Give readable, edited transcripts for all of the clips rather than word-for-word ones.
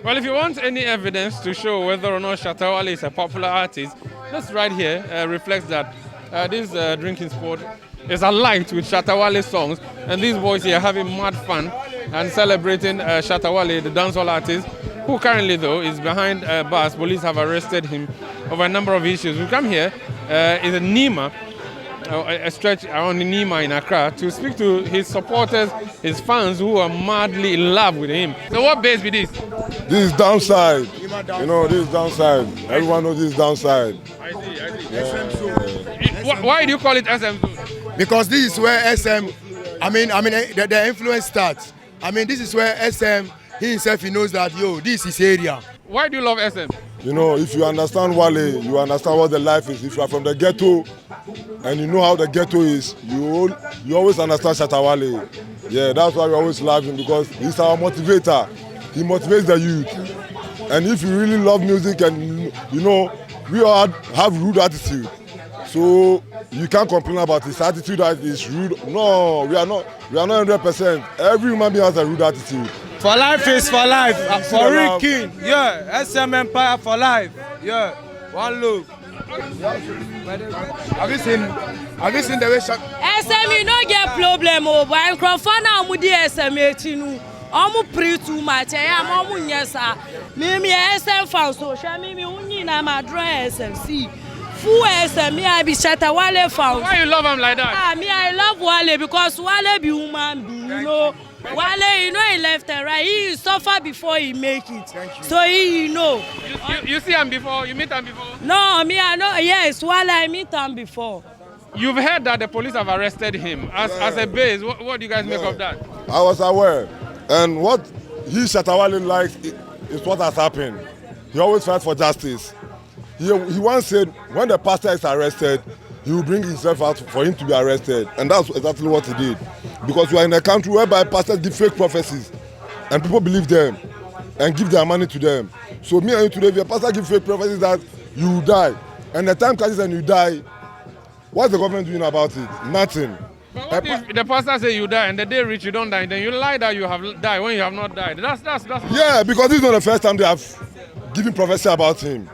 Well, if you want any evidence to show whether or not Shatta Wale is a popular artist, this right here reflects that this drinking sport is alight with Shatta Wale songs, and these boys here are having mad fun and celebrating Shatta Wale, the dancehall artist, who currently though is behind bars. Police have arrested him over a number of issues. We come here is a Nima, a stretch around Nima in Accra, to speak to his supporters, his fans who are madly in love with him. So what base be this? This is downside. You know, this is downside. Everyone knows this is downside. I see. SM Zone. Why do you call it SM Zone? Because this is where SM, the influence starts. This is where SM, he himself, he knows that, this is area. Why do you love SM? You know, if you understand Wale, you understand what the life is. If you are from the ghetto and you know how the ghetto is, you always understand Shatta Wale. Yeah, that's why we always love him, because he's our motivator. He motivates the youth. And if you really love music and, you know, we all have rude attitude. So you can't complain about his attitude that is rude. No, we are not 100%. Every human being has a rude attitude. For life is for life. For real king. Yeah. SM Empire for life. Yeah. One love. Have you seen the way SM, you don't get problem, but I'm confident with the SM. I'm pray too much. I'm yes, me SM fan social. Me only na my draw SMC. Full SM, me I be Shatta Wale fan. Why you love him like that? Me I love Wale because Wale be human being, you know. Wale, you know, he left and right. He suffer before he make it. So he, you know. You see him before? You meet him before? No, me I know. Yes, Wale I meet him before. You've heard that the police have arrested him as a base. What do you guys make of that? I was aware. And what Shatta Wale likes is what has happened. He always fights for justice. He once said when the pastor is arrested, he will bring himself out for him to be arrested. And that's exactly what he did. Because we are in a country whereby pastors give fake prophecies and people believe them and give their money to them. So me and you today, if your pastor gives fake prophecies that you will die, and the time comes and you die, what's the government doing about it? Nothing. But what if the pastor say you die and the day reach you don't die, then you lie that you have died when you have not died? That's yeah, because this is not the first time they have given prophecy about him.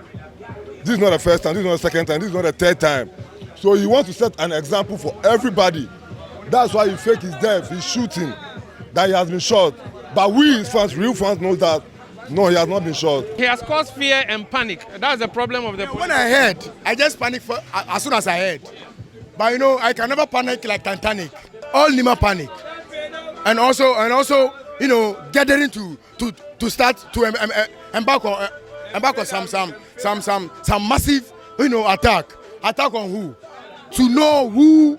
This is not the first time, this is not the second time, this is not the third time. So he wants to set an example for everybody. That's why he fake his death, he's shooting, that he has been shot. But we, his fans, real fans, know that no, he has not been shot. He has caused fear and panic. That's the problem of the police. When I heard, I just panicked as soon as I heard. But you know, I can never panic like Titanic. All Nima panic, and also, you know, gathering to start to embark on some massive, you know, attack. Attack on who? To know who?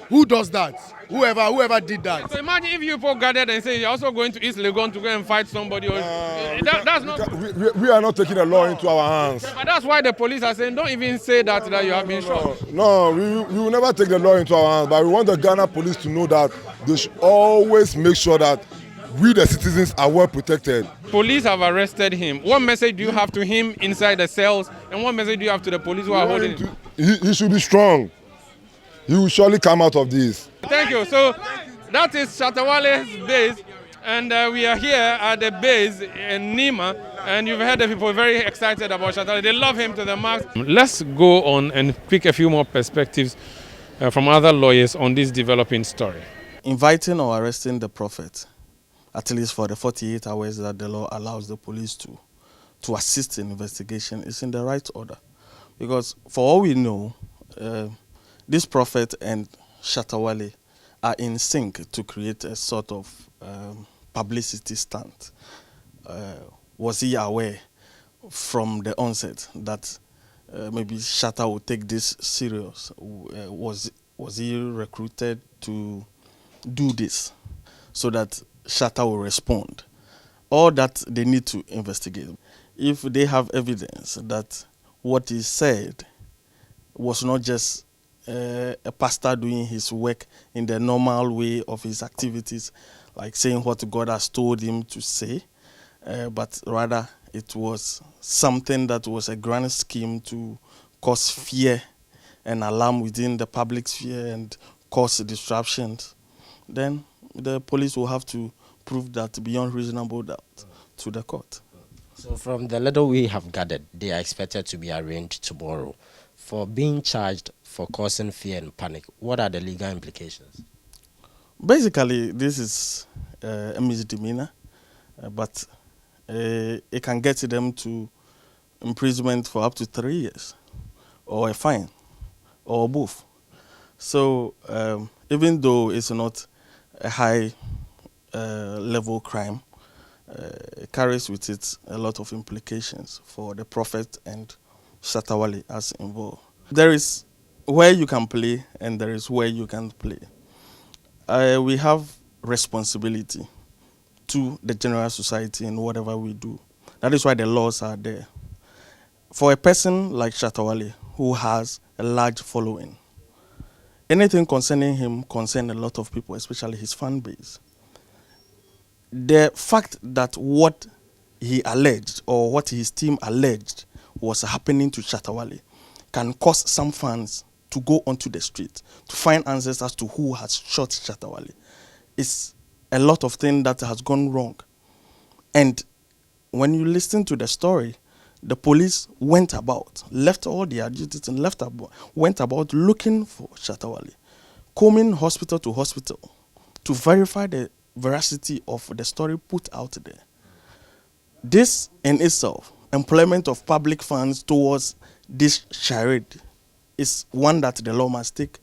Who does that? Whoever did that. So imagine if you people gathered and say you're also going to East Legon to go and fight somebody. That's not. We are not taking the law into our hands. But that's why the police are saying don't even say that you have been shot. No, we will never take the law into our hands. But we want the Ghana police to know that they should always make sure that we, the citizens, are well protected. Police have arrested him. What message do you have to him inside the cells, and what message do you have to the police who are holding him? He should be strong. He will surely come out of this. Thank you. So that is Shatta Wale's base, and we are here at the base in Nima, and you've heard the people very excited about Shatta Wale. They love him to the max. Let's go on and pick a few more perspectives from other lawyers on this developing story. Inviting or arresting the prophet, at least for the 48 hours that the law allows the police to assist in investigation, is in the right order. Because for all we know, this prophet and Shatta Wale are in sync to create a sort of publicity stunt. Was he aware from the onset that maybe Shatta would take this serious? Was he recruited to do this so that Shatta will respond? All that they need to investigate. If they have evidence that what he said was not just a pastor doing his work in the normal way of his activities, like saying what God has told him to say, but rather it was something that was a grand scheme to cause fear and alarm within the public sphere and cause disruptions, then the police will have to prove that beyond reasonable doubt to the court. So from the little we have gathered, they are expected to be arraigned tomorrow. For being charged for causing fear and panic, what are the legal implications? Basically, this is a misdemeanor, but it can get them to imprisonment for up to 3 years, or a fine, or both. So even though it's not a high level crime, it carries with it a lot of implications for the prophet and Shatta Wale as involved. There is where you can play and there is where you can't play. We have responsibility to the general society in whatever we do. That is why the laws are there. For a person like Shatta Wale, who has a large following, anything concerning him concerns a lot of people, especially his fan base. The fact that what he alleged or what his team alleged was happening to Shatta Wale can cause some fans to go onto the street to find answers as to who has shot Shatta Wale. It's a lot of things that has gone wrong. And when you listen to the story, the police went about, left all their duties and went about looking for Shatta Wale, combing hospital to hospital to verify the veracity of the story put out there. This in itself, employment of public funds towards this charade, is one that the law must take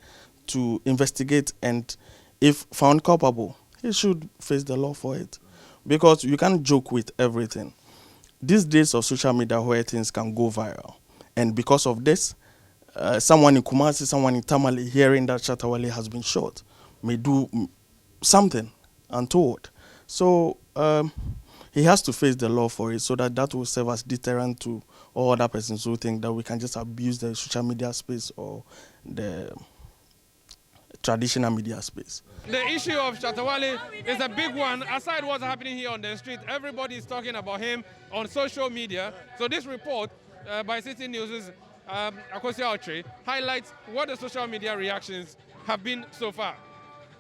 to investigate, and if found culpable, he should face the law for it. Because you can't joke with everything. These days of social media where things can go viral, and because of this, someone in Kumasi, someone in Tamale hearing that Shatta Wale has been shot may do something untoward. So he has to face the law for it, so that will serve as deterrent to all other persons who think that we can just abuse the social media space or the traditional media space. The issue of Shatta Wale is a big one. Aside what's happening here on the street, everybody is talking about him on social media. So this report by Citi Newsroom's Akosia Otre highlights what the social media reactions have been so far.